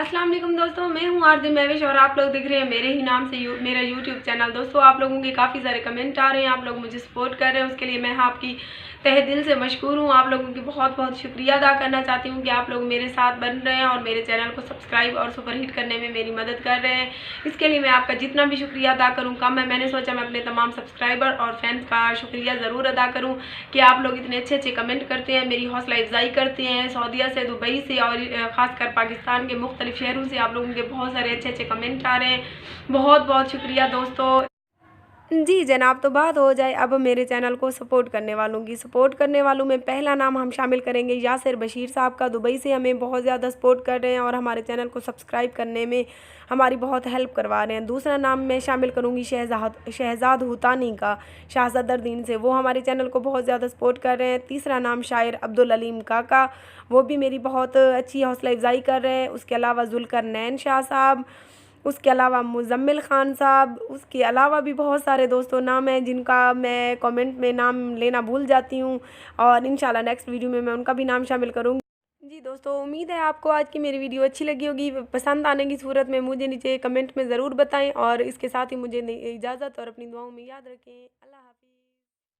अस्सलाम वालेकुम दोस्तों, मैं हूँ आरजे महविश और आप लोग देख रहे हैं मेरे ही नाम से मेरा यूट्यूब चैनल। दोस्तों, आप लोगों के काफ़ी सारे कमेंट आ रहे हैं, आप लोग मुझे सपोर्ट कर रहे हैं, उसके लिए मैं आपकी तहे दिल से मशकूर हूँ। आप लोगों की बहुत बहुत शुक्रिया अदा करना चाहती हूँ कि आप लोग मेरे साथ बन रहे हैं और मेरे चैनल को सब्सक्राइब और सुपरहिट करने में मेरी मदद कर रहे हैं। इसके लिए मैं आपका जितना भी शुक्रिया अदा करूँ कम है। मैंने सोचा मैं अपने तमाम सब्सक्राइबर और फैंस का शुक्रिया ज़रूर अदा करूँ कि आप लोग इतने अच्छे अच्छे कमेंट करते हैं, मेरी हौसला अफजाई करते हैं। सऊदीया से, दुबई से और ख़ासकर पाकिस्तान के मुख्तलिफ शहरों से आप लोगों के बहुत सारे अच्छे अच्छे कमेंट आ रहे हैं। बहुत बहुत शुक्रिया दोस्तों। जी जनाब, तो बात हो जाए अब मेरे चैनल को सपोर्ट करने वालों की। सपोर्ट करने वालों में पहला नाम हम शामिल करेंगे यासिर बशीर साहब का। दुबई से हमें बहुत ज़्यादा सपोर्ट कर रहे हैं और हमारे चैनल को सब्सक्राइब करने में हमारी बहुत हेल्प करवा रहे हैं। दूसरा नाम मैं शामिल करूंगी शहजाद हुतानी का, शाहज़दरदीन से। वो हमारे चैनल को बहुत ज़्यादा सपोर्ट कर रहे हैं। तीसरा नाम शायर अब्दुल अलीम काका, वो भी मेरी बहुत अच्छी हौसला अफजाई कर रहे हैं। उसके अलावा जुल्करनैन शाह साहब, उसके अलावा मुज़म्मिल ख़ान साहब, उसके अलावा भी बहुत सारे दोस्तों नाम हैं जिनका मैं कमेंट में नाम लेना भूल जाती हूँ और इंशाल्लाह नेक्स्ट वीडियो में मैं उनका भी नाम शामिल करूँगी। जी दोस्तों, उम्मीद है आपको आज की मेरी वीडियो अच्छी लगी होगी। पसंद आने की सूरत में मुझे नीचे कमेंट में ज़रूर बताएं और इसके साथ ही मुझे इजाज़त और अपनी दुआओं में याद रखें। अल्लाह हाफ़िज़।